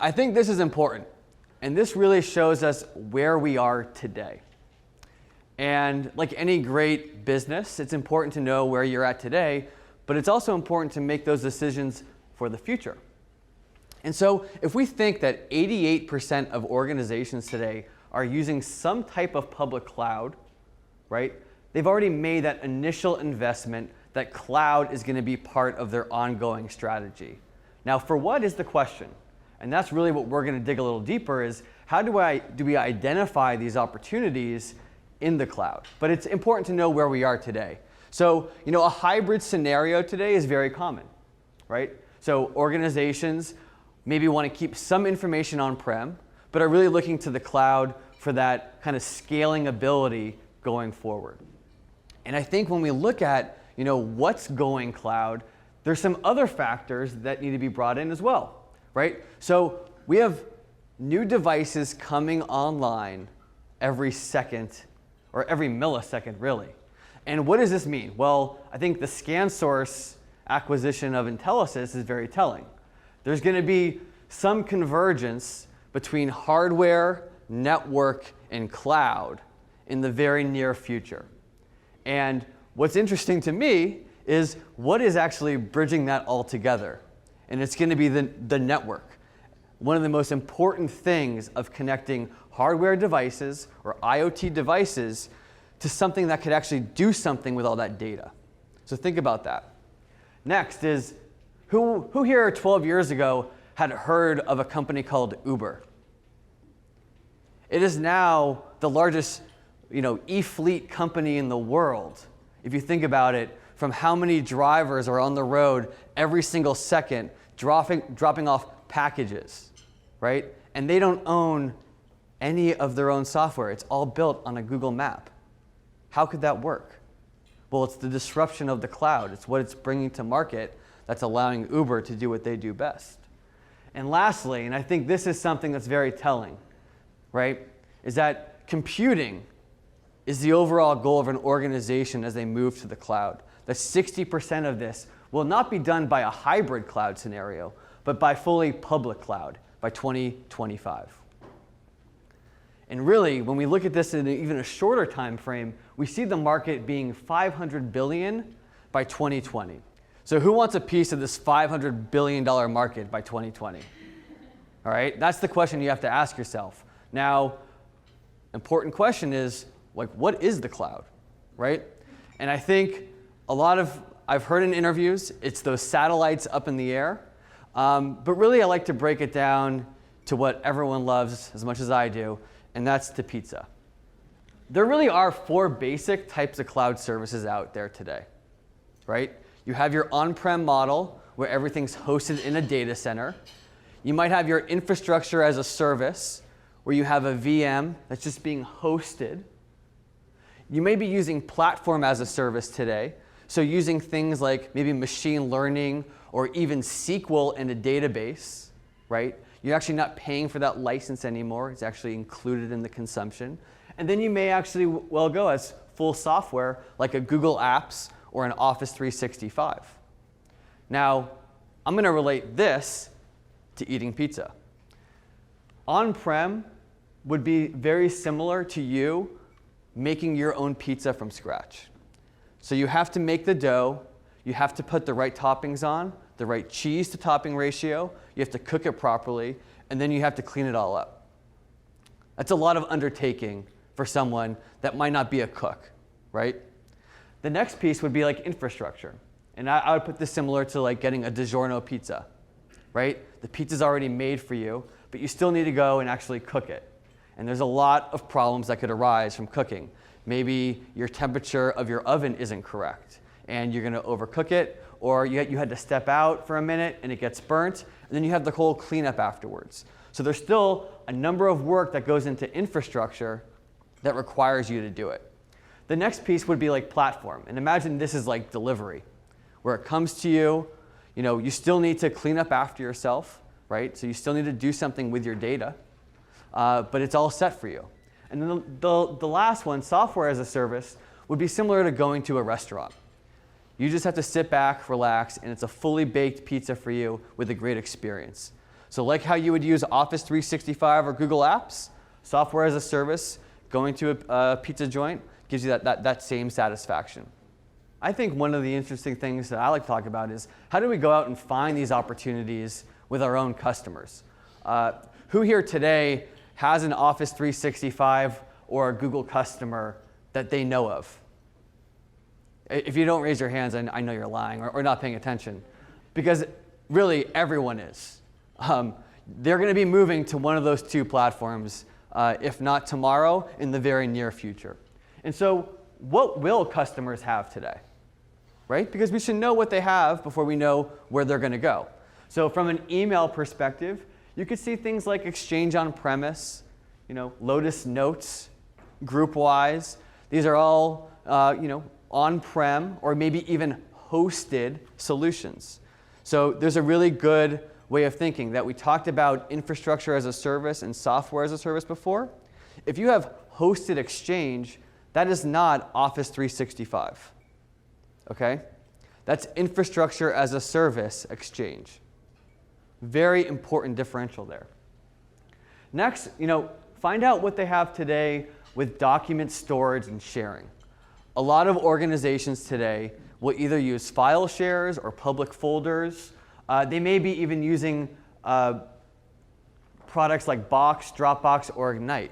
I think this is important, and this really shows us where we are today. And like any great business, it's important to know where you're at today, but it's also important to make those decisions for the future. And so if we think that 88% of organizations today are using some type of public cloud, right? They've already made that initial investment that cloud is going to be part of their ongoing strategy. Now, for what is the question? And that's really what we're going to dig a little deeper is how do we identify these opportunities in the cloud? But it's important to know where we are today. So, a hybrid scenario today is very common, right? So organizations maybe want to keep some information on-prem, but are really looking to the cloud for that kind of scaling ability going forward. And I think when we look at, what's going cloud, there's some other factors that need to be brought in as well, right? So we have new devices coming online every second, or every millisecond, really. And what does this mean? Well, I think the ScanSource acquisition of Intelisys is very telling. There's going to be some convergence between hardware, network, and cloud in the very near future. And what's interesting to me is what is actually bridging that all together. And it's going to be the network. One of the most important things of connecting hardware devices or IoT devices to something that could actually do something with all that data. So think about that. Next is, who here 12 years ago had heard of a company called Uber? It is now the largest e-fleet company in the world. If you think about it, from how many drivers are on the road every single second dropping off packages, right? And they don't own any of their own software. It's all built on a Google map. How could that work? Well, it's the disruption of the cloud. It's what it's bringing to market that's allowing Uber to do what they do best. And lastly, and I think this is something that's very telling, right, is that computing is the overall goal of an organization as they move to the cloud. That 60% of this will not be done by a hybrid cloud scenario, but by fully public cloud by 2025. And really, when we look at this in even a shorter time frame, we see the market being $500 billion by 2020. So who wants a piece of this $500 billion market by 2020? All right, that's the question you have to ask yourself. Now, important question is, what is the cloud, right? And I think I've heard in interviews, it's those satellites up in the air. But really, I like to break it down to what everyone loves as much as I do, and that's the pizza. There really are 4 basic types of cloud services out there today, right? You have your on-prem model, where everything's hosted in a data center. You might have your infrastructure as a service, where you have a VM that's just being hosted. You may be using platform as a service today, so using things like maybe machine learning or even SQL in a database, right? You're actually not paying for that license anymore. It's actually included in the consumption. And then you may actually well go as full software like a Google Apps or an Office 365. Now, I'm going to relate this to eating pizza. On-prem would be very similar to you making your own pizza from scratch. So you have to make the dough, you have to put the right toppings on, the right cheese to topping ratio, you have to cook it properly, and then you have to clean it all up. That's a lot of undertaking for someone that might not be a cook, right? The next piece would be like infrastructure. And I would put this similar to like getting a DiGiorno pizza, right? The pizza's already made for you, but you still need to go and actually cook it. And there's a lot of problems that could arise from cooking. Maybe your temperature of your oven isn't correct, and you're going to overcook it, or you had to step out for a minute and it gets burnt, and then you have the whole cleanup afterwards. So there's still a number of work that goes into infrastructure that requires you to do it. The next piece would be like platform. And imagine this is like delivery, where it comes to you, you still need to clean up after yourself, right? So you still need to do something with your data, but it's all set for you. And then the last one, software as a service, would be similar to going to a restaurant. You just have to sit back, relax, and it's a fully baked pizza for you with a great experience. So like how you would use Office 365 or Google Apps, software as a service, going to a pizza joint gives you that same satisfaction. I think one of the interesting things that I like to talk about is how do we go out and find these opportunities with our own customers? Who here today has an Office 365 or a Google customer that they know of? If you don't raise your hands, I know you're lying or not paying attention. Because really, everyone is. They're going to be moving to one of those two platforms, if not tomorrow, in the very near future. And so what will customers have today? Right? Because we should know what they have before we know where they're going to go. So from an email perspective, you could see things like Exchange on-premise, Lotus Notes, GroupWise. These are all on-prem or maybe even hosted solutions. So there's a really good way of thinking that we talked about infrastructure as a service and software as a service before. If you have hosted Exchange, that is not Office 365. Okay? That's infrastructure as a service Exchange. Very important differential there. Next, find out what they have today with document storage and sharing. A lot of organizations today will either use file shares or public folders. They may be even using products like Box, Dropbox, or Ignite.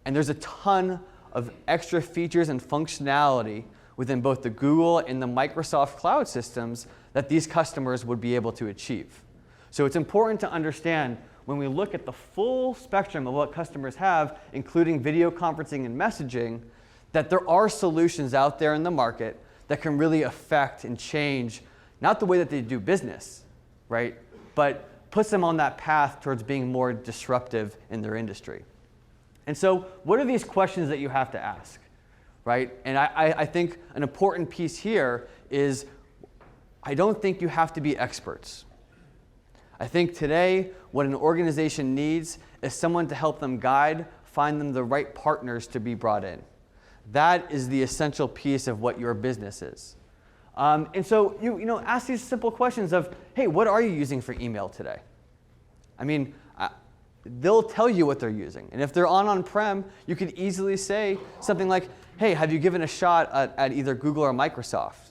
And there's a ton of extra features and functionality within both the Google and the Microsoft cloud systems that these customers would be able to achieve. So it's important to understand when we look at the full spectrum of what customers have, including video conferencing and messaging, that there are solutions out there in the market that can really affect and change not the way that they do business, right, but puts them on that path towards being more disruptive in their industry. And so what are these questions that you have to ask, right? And I think an important piece here is I don't think you have to be experts. I think today what an organization needs is someone to help them guide, find them the right partners to be brought in. That is the essential piece of what your business is. And so you ask these simple questions of, hey, what are you using for email today? I mean, they'll tell you what they're using. And if they're on-prem, you could easily say something like, hey, have you given a shot at either Google or Microsoft?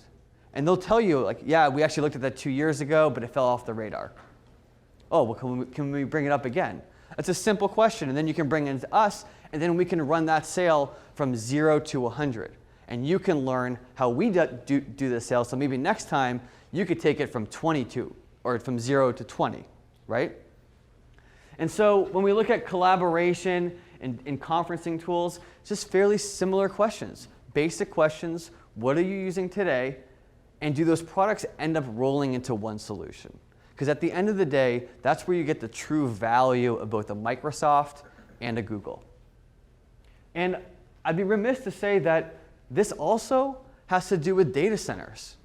And they'll tell you, like, yeah, we actually looked at that 2 years ago, but it fell off the radar. Oh, well, can we bring it up again? That's a simple question, and then you can bring it into us, and then we can run that sale from 0 to 100. And you can learn how we do the sale, so maybe next time you could take it from 22, or from 0 to 20, right? And so when we look at collaboration and conferencing tools, it's just fairly similar questions. Basic questions, what are you using today? And do those products end up rolling into one solution? Because at the end of the day, that's where you get the true value of both a Microsoft and a Google. And I'd be remiss to say that this also has to do with data centers.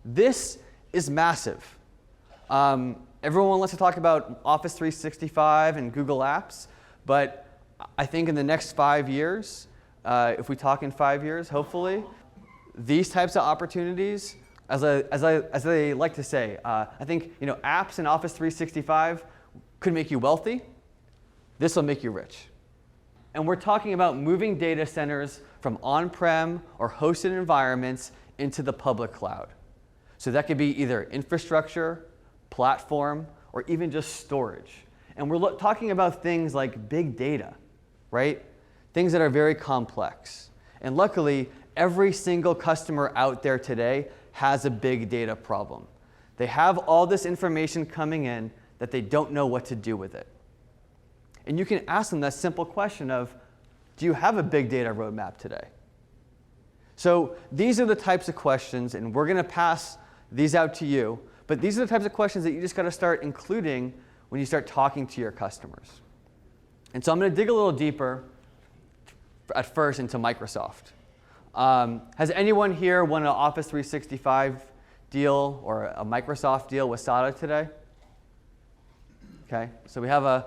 This is massive. Everyone wants to talk about Office 365 and Google Apps, but I think in the next 5 years, if we talk in 5 years, hopefully, these types of opportunities, as I like to say, I think apps in Office 365 could make you wealthy. This will make you rich. And we're talking about moving data centers from on-prem or hosted environments into the public cloud. So that could be either infrastructure, platform, or even just storage. And we're talking about things like big data, right? Things that are very complex. And luckily, every single customer out there today has a big data problem. They have all this information coming in that they don't know what to do with it. And you can ask them that simple question of, do you have a big data roadmap today? So these are the types of questions, and we're going to pass these out to you, but these are the types of questions that you just got to start including when you start talking to your customers. And so I'm going to dig a little deeper at first into Microsoft. Has anyone here won an Office 365 deal or a Microsoft deal with SADA today? Okay, so we have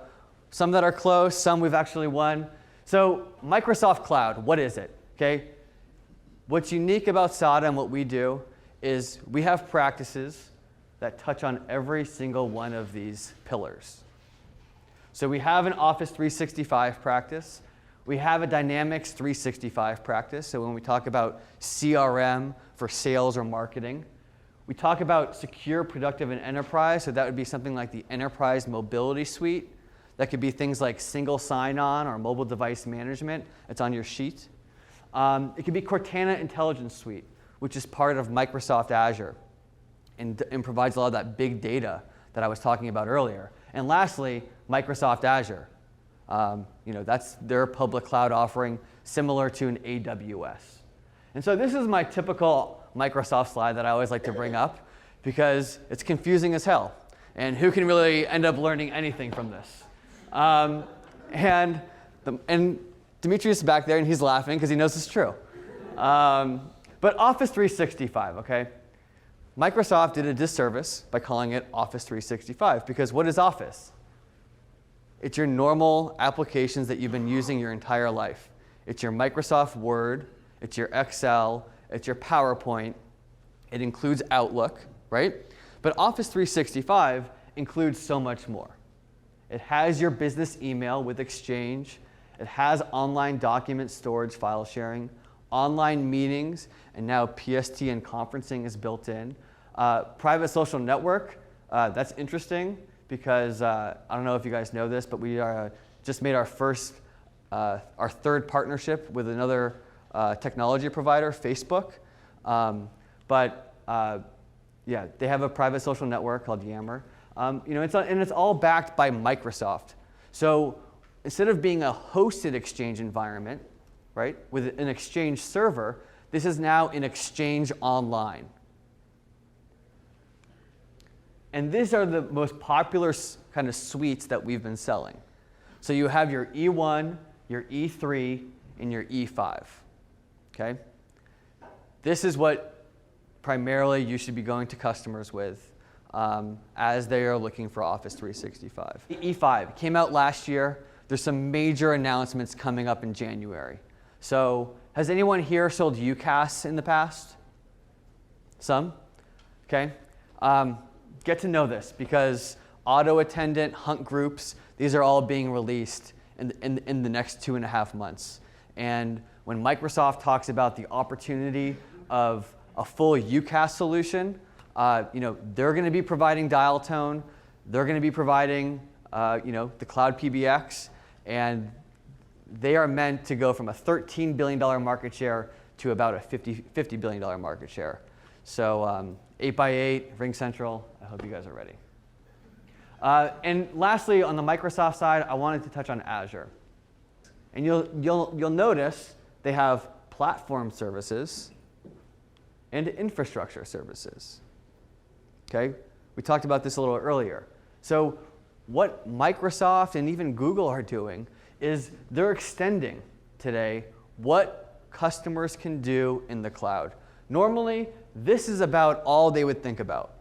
some that are close, some we've actually won. So Microsoft Cloud, what is it? Okay, what's unique about SADA and what we do is we have practices that touch on every single one of these pillars. So we have an Office 365 practice. We have a Dynamics 365 practice. So when we talk about CRM for sales or marketing, we talk about secure, productive, and enterprise. So that would be something like the Enterprise Mobility Suite. That could be things like single sign-on or mobile device management. It's on your sheet. It could be Cortana Intelligence Suite, which is part of Microsoft Azure and provides a lot of that big data that I was talking about earlier. And lastly, Microsoft Azure. That's their public cloud offering, similar to an AWS. And so this is my typical Microsoft slide that I always like to bring up because it's confusing as hell. And who can really end up learning anything from this? And Demetrius is back there, and he's laughing because he knows it's true. But Office 365, okay? Microsoft did a disservice by calling it Office 365 because what is Office? It's your normal applications that you've been using your entire life. It's your Microsoft Word, it's your Excel, it's your PowerPoint. It includes Outlook, right? But Office 365 includes so much more. It has your business email with Exchange. It has online document storage, file sharing, online meetings, and now PST and conferencing is built in. Private social network, that's interesting because I don't know if you guys know this, but we just made our third partnership with another technology provider, Facebook. Yeah, they have a private social network called Yammer. It's all backed by Microsoft. So instead of being a hosted Exchange environment, right, with an Exchange server, this is now an Exchange Online. And these are the most popular kind of suites that we've been selling. So you have your E1, your E3, and your E5. Okay? This is what primarily you should be going to customers with as they are looking for Office 365. E5 came out last year. There's some major announcements coming up in January. So has anyone here sold UCaaS in the past? Some? Okay. Get to know this because auto attendant, hunt groups, these are all being released in the next 2.5 months. And when Microsoft talks about the opportunity of a full UCaaS solution, they're going to be providing dial tone, they're going to be providing the cloud PBX, and they are meant to go from a $13 billion market share to about a $50 billion market share. So 8x8, RingCentral, I hope you guys are ready. And lastly, on the Microsoft side, I wanted to touch on Azure. And you'll notice they have platform services and infrastructure services. Okay? We talked about this a little earlier. So what Microsoft and even Google are doing is they're extending today what customers can do in the cloud. Normally, this is about all they would think about,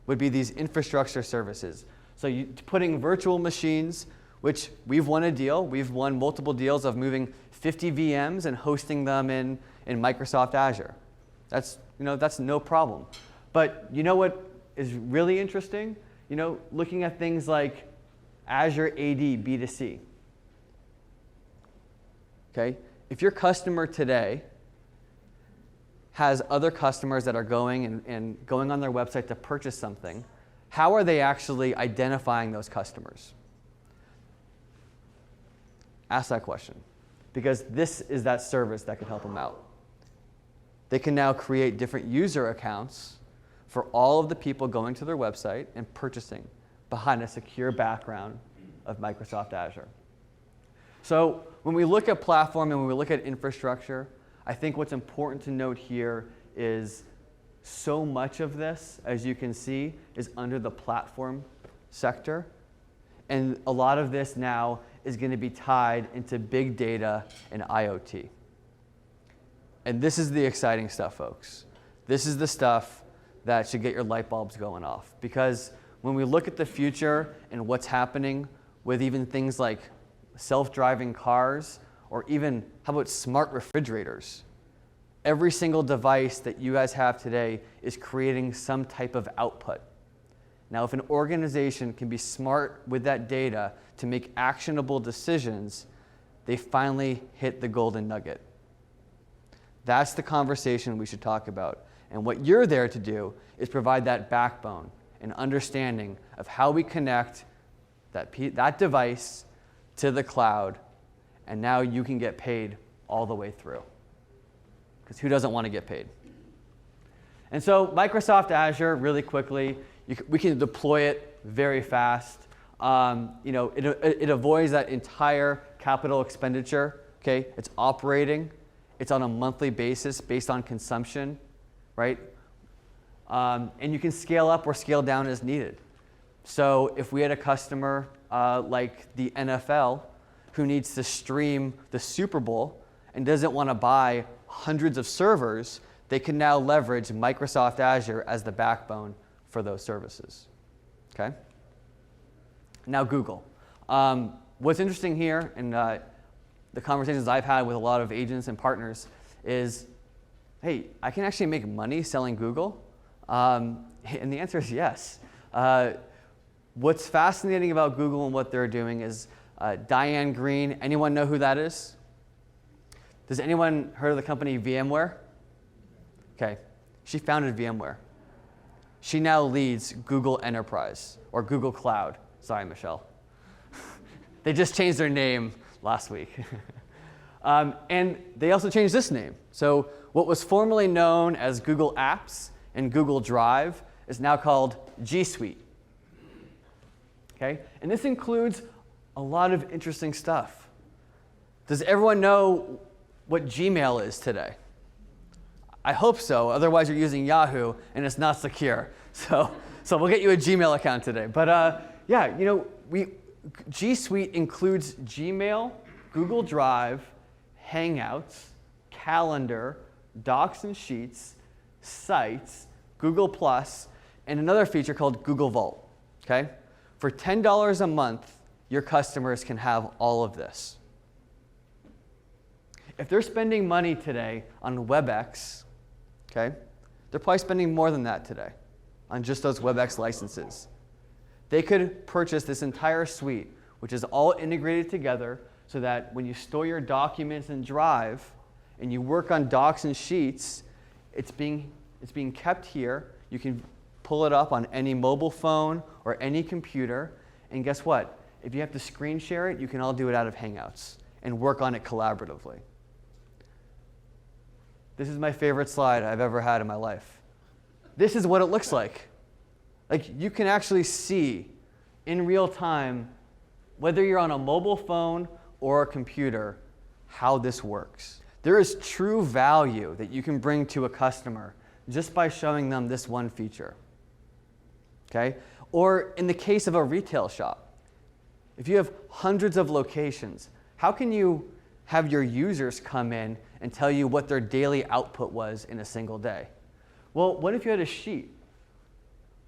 would be these infrastructure services. So putting virtual machines, which we've won a deal. We've won multiple deals of moving 50 VMs and hosting them in Microsoft Azure. That's no problem. But you know what is really interesting? Looking at things like Azure AD B2C. Okay? If your customer today has other customers that are going and going on their website to purchase something, how are they actually identifying those customers? Ask that question, because this is that service that can help them out. They can now create different user accounts for all of the people going to their website and purchasing behind a secure background of Microsoft Azure. So when we look at platform and when we look at infrastructure, I think what's important to note here is so much of this, as you can see, is under the platform sector. And a lot of this now is going to be tied into big data and IoT. And this is the exciting stuff, folks. This is the stuff that should get your light bulbs going off. Because when we look at the future and what's happening with even things like self-driving cars, or even, how about smart refrigerators? Every single device that you guys have today is creating some type of output. Now, if an organization can be smart with that data to make actionable decisions, they finally hit the golden nugget. That's the conversation we should talk about. And what you're there to do is provide that backbone and understanding of how we connect that device to the cloud, and now you can get paid all the way through. Because who doesn't want to get paid? And so Microsoft Azure, really quickly, we can deploy it very fast. It avoids that entire capital expenditure. Okay, it's operating. It's on a monthly basis based on consumption, right? And you can scale up or scale down as needed. So if we had a customer like the NFL who needs to stream the Super Bowl and doesn't want to buy hundreds of servers, they can now leverage Microsoft Azure as the backbone for those services. Okay? Now Google. What's interesting here, and the conversations I've had with a lot of agents and partners, is, hey, I can actually make money selling Google? And the answer is yes. What's fascinating about Google and what they're doing is Diane Green. Anyone know who that is? Does anyone heard of the company VMware? Okay, she founded VMware. She now leads Google Enterprise, or Google Cloud. Sorry, Michelle. They just changed their name last week. And they also changed this name. So what was formerly known as Google Apps and Google Drive is now called G Suite. Okay? And this includes a lot of interesting stuff. Does everyone know what Gmail is today? I hope so. Otherwise, you're using Yahoo, and it's not secure. So we'll get you a Gmail account today. But G Suite includes Gmail, Google Drive, Hangouts, Calendar, Docs and Sheets, Sites, Google+, and another feature called Google Vault. Okay? For $10 a month, your customers can have all of this. If they're spending money today on WebEx, okay, they're probably spending more than that today on just those WebEx licenses. They could purchase this entire suite, which is all integrated together so that when you store your documents in Drive and you work on Docs and Sheets, it's being kept here. You can pull it up on any mobile phone or any computer. And guess what? If you have to screen share it, you can all do it out of Hangouts and work on it collaboratively. This is my favorite slide I've ever had in my life. This is what it looks like. Like, you can actually see in real time, whether you're on a mobile phone or a computer, how this works. There is true value that you can bring to a customer just by showing them this one feature. Okay? Or in the case of a retail shop, if you have hundreds of locations, how can you have your users come in and tell you what their daily output was in a single day? Well, what if you had a sheet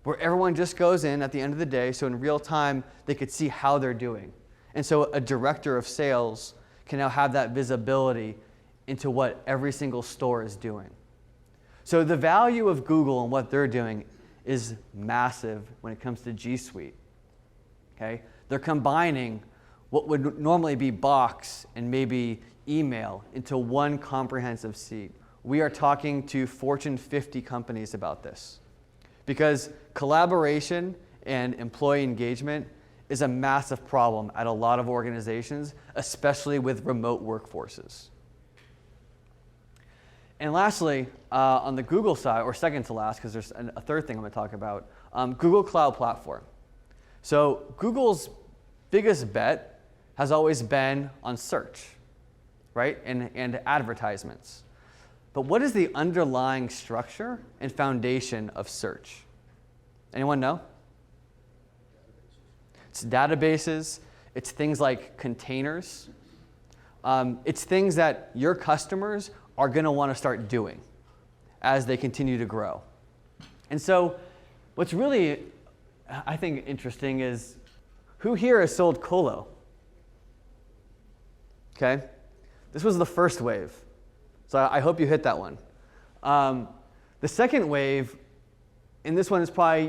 where everyone just goes in at the end of the day, so in real time they could see how they're doing? And so a director of sales can now have that visibility into what every single store is doing. So the value of Google and what they're doing is massive when it comes to G Suite. Okay? They're combining what would normally be Box and maybe email into one comprehensive suite. We are talking to Fortune 50 companies about this, because collaboration and employee engagement is a massive problem at a lot of organizations, especially with remote workforces. And lastly, on the Google side, or second to last, because there's a third thing I'm going to talk about, Google Cloud Platform. So Google's biggest bet has always been on search, right, and advertisements. But what is the underlying structure and foundation of search? Anyone know? It's databases. It's things like containers. It's things that your customers are going to want to start doing as they continue to grow. And so what's really, I think, interesting is, who here has sold colo? Okay? This was the first wave. So I hope you hit that one. The second wave, and this one is probably,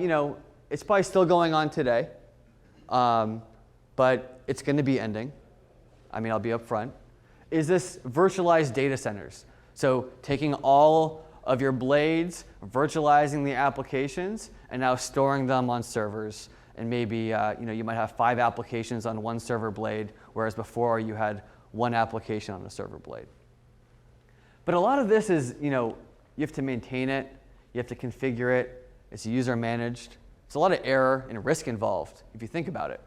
it's probably still going on today, but it's going to be ending. I mean, I'll be upfront. Is this virtualized data centers? So taking all of your blades, virtualizing the applications, and now storing them on servers. And maybe you might have 5 applications on one server blade, whereas before you had 1 application on a server blade. But a lot of this is, you have to maintain it, you have to configure it, it's user managed. There's a lot of error and risk involved if you think about it.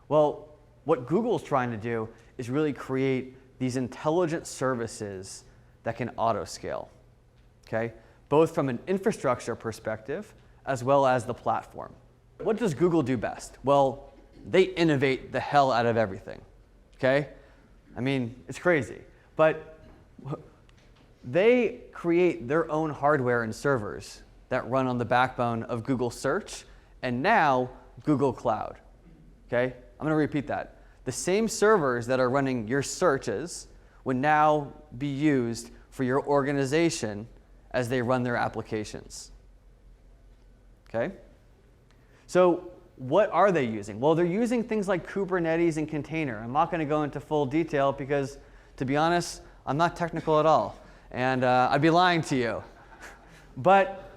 Well, what Google's trying to do is really create these intelligent services that can auto-scale, okay? Both from an infrastructure perspective as well as the platform. What does Google do best? Well, they innovate the hell out of everything, okay? I mean, it's crazy. But they create their own hardware and servers that run on the backbone of Google Search and now Google Cloud, okay? I'm going to repeat that. The same servers that are running your searches would now be used for your organization as they run their applications, okay? So what are they using? Well, they're using things like Kubernetes and container. I'm not going to go into full detail because, to be honest, I'm not technical at all, and I'd be lying to you. But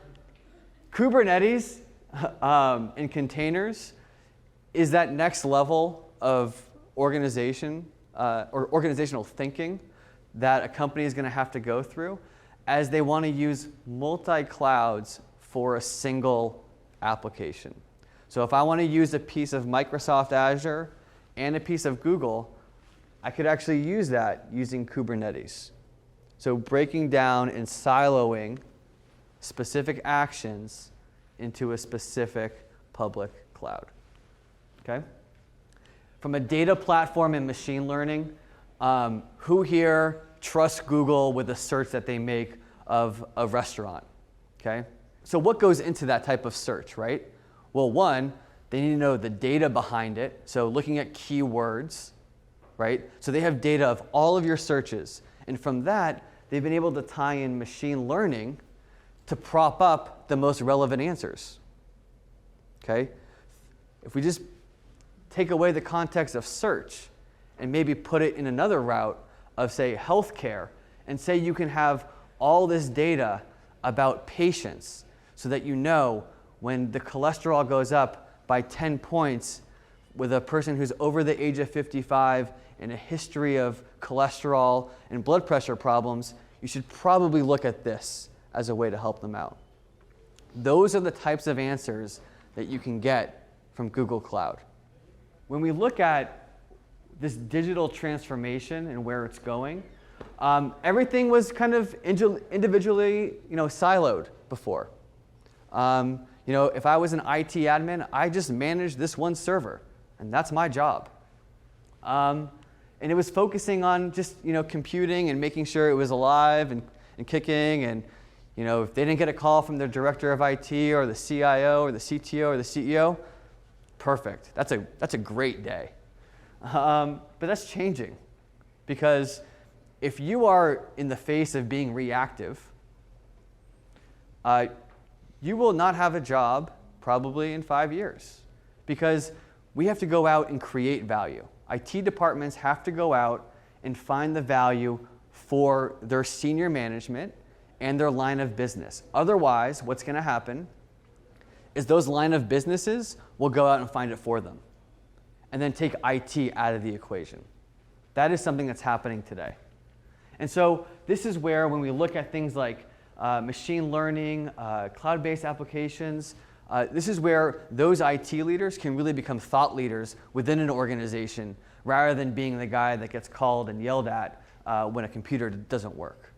Kubernetes and containers is that next level of organization or organizational thinking that a company is going to have to go through as they want to use multi-clouds for a single application. So if I want to use a piece of Microsoft Azure and a piece of Google, I could actually use that using Kubernetes. So breaking down and siloing specific actions into a specific public cloud, okay? From a data platform and machine learning, who here trusts Google with the search that they make of a restaurant, okay? So what goes into that type of search, right? Well, one, they need to know the data behind it. So looking at keywords, right? So they have data of all of your searches. And from that, they've been able to tie in machine learning to prop up the most relevant answers, okay? If we just take away the context of search and maybe put it in another route of, say, healthcare, and say you can have all this data about patients so that you know when the cholesterol goes up by 10 points with a person who's over the age of 55 and a history of cholesterol and blood pressure problems, you should probably look at this as a way to help them out. Those are the types of answers that you can get from Google Cloud. When we look at this digital transformation and where it's going, everything was kind of individually, siloed before. If I was an IT admin, I just managed this one server, and that's my job. And it was focusing on just computing and making sure it was alive and kicking, and if they didn't get a call from their director of IT or the CIO or the CTO or the CEO, perfect. That's a great day. But that's changing, because if you are in the face of being reactive, you will not have a job probably in 5 years, because we have to go out and create value. IT departments have to go out and find the value for their senior management and their line of business. Otherwise, what's going to happen is those line of businesses will go out and find it for them and then take IT out of the equation. That is something that's happening today. And so this is where, when we look at things like machine learning, cloud-based applications, this is where those IT leaders can really become thought leaders within an organization, rather than being the guy that gets called and yelled at when a computer doesn't work.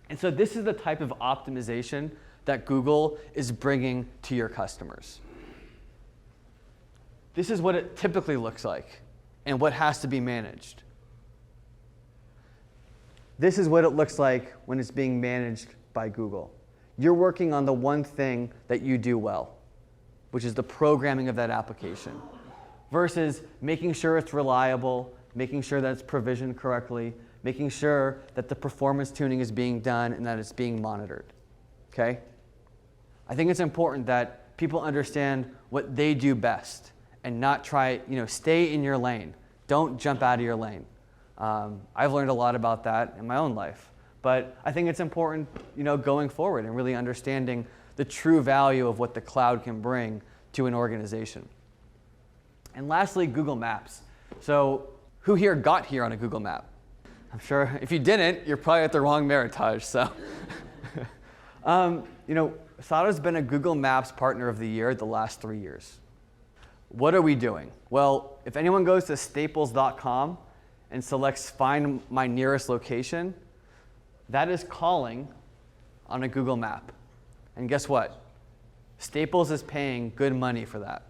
And so this is the type of optimization that Google is bringing to your customers. This is what it typically looks like and what has to be managed. This is what it looks like when it's being managed by Google. You're working on the one thing that you do well, which is the programming of that application, versus making sure it's reliable, making sure that it's provisioned correctly, making sure that the performance tuning is being done and that it's being monitored, okay? I think it's important that people understand what they do best and not try, stay in your lane. Don't jump out of your lane. I've learned a lot about that in my own life. But I think it's important, going forward and really understanding the true value of what the cloud can bring to an organization. And lastly, Google Maps. So who here got here on a Google Map? I'm sure if you didn't, you're probably at the wrong Meritage. So, SADA's been a Google Maps Partner of the Year the last 3 years. What are we doing? Well, if anyone goes to staples.com and selects Find My Nearest Location, that is calling on a Google Map. And guess what? Staples is paying good money for that.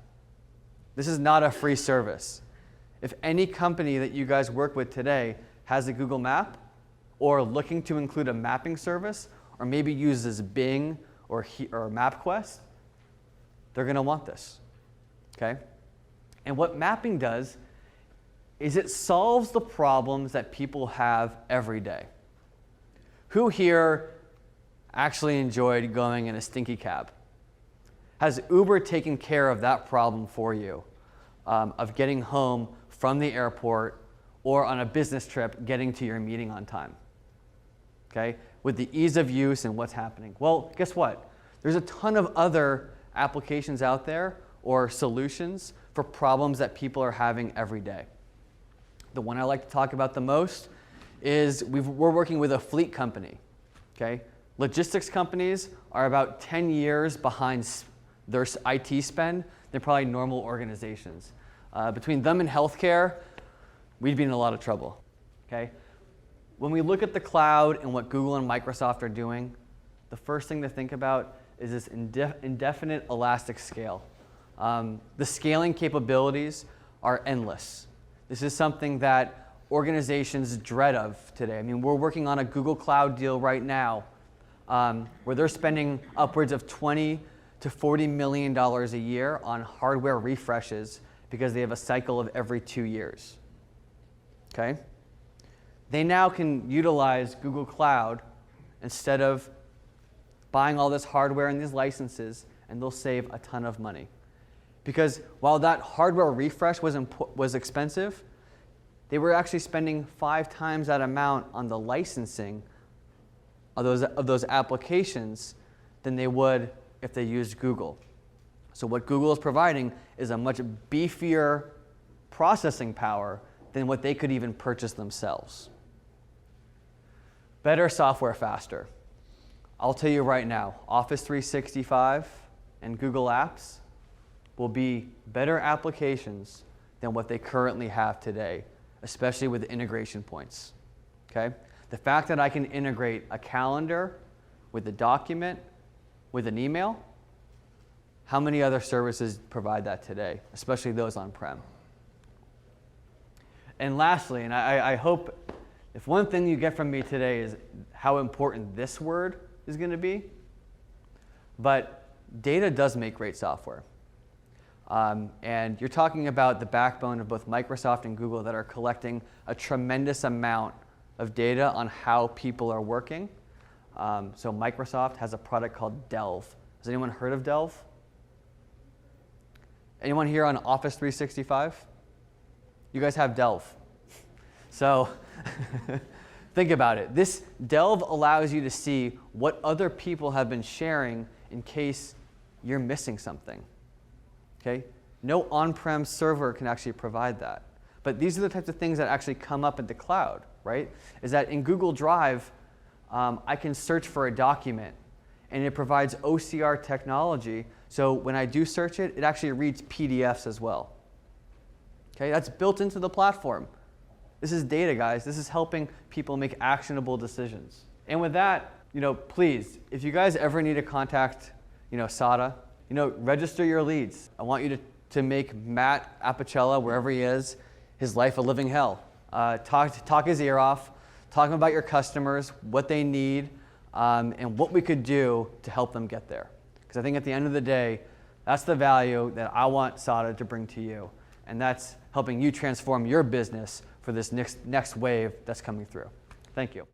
This is not a free service. If any company that you guys work with today has a Google Map or looking to include a mapping service or maybe uses Bing or MapQuest, they're going to want this. Okay? And what mapping does is it solves the problems that people have every day. Who here actually enjoyed going in a stinky cab? Has Uber taken care of that problem for you of getting home from the airport or on a business trip getting to your meeting on time? Okay? With the ease of use and what's happening. Well, guess what? There's a ton of other applications out there or solutions for problems that people are having every day. The one I like to talk about the most is we're working with a fleet company. Okay? Logistics companies are about 10 years behind their IT spend than probably normal organizations. Between them and healthcare, we'd be in a lot of trouble. Okay? When we look at the cloud and what Google and Microsoft are doing, the first thing to think about is this indefinite elastic scale. The scaling capabilities are endless. This is something that organizations dread of today. I mean, we're working on a Google Cloud deal right now where they're spending upwards of $20 to $40 million a year on hardware refreshes because they have a cycle of every 2 years. Okay? They now can utilize Google Cloud instead of buying all this hardware and these licenses, and they'll save a ton of money. Because while that hardware refresh was expensive, they were actually spending 5 times that amount on the licensing of those applications than they would if they used Google. So what Google is providing is a much beefier processing power than what they could even purchase themselves. Better software faster. I'll tell you right now, Office 365 and Google Apps will be better applications than what they currently have today, especially with integration points. Okay? The fact that I can integrate a calendar with a document, with an email, how many other services provide that today, especially those on-prem? And lastly, and I hope if one thing you get from me today is how important this word is going to be, but data does make great software. And you're talking about the backbone of both Microsoft and Google that are collecting a tremendous amount of data on how people are working. So Microsoft has a product called Delve. Has anyone heard of Delve? Anyone here on Office 365? You guys have Delve. So think about it. This Delve allows you to see what other people have been sharing in case you're missing something. Okay? No on-prem server can actually provide that. But these are the types of things that actually come up in the cloud, right? Is that in Google Drive, I can search for a document, and it provides OCR technology. So when I do search it, it actually reads PDFs as well. Okay? That's built into the platform. This is data, guys. This is helping people make actionable decisions. And with that, please, if you guys ever need to contact, SADA, register your leads. I want you to make Matt Apicella, wherever he is, his life a living hell. Talk his ear off. Talk about your customers, what they need, and what we could do to help them get there. Because I think at the end of the day, that's the value that I want SADA to bring to you. And that's helping you transform your business for this next wave that's coming through. Thank you.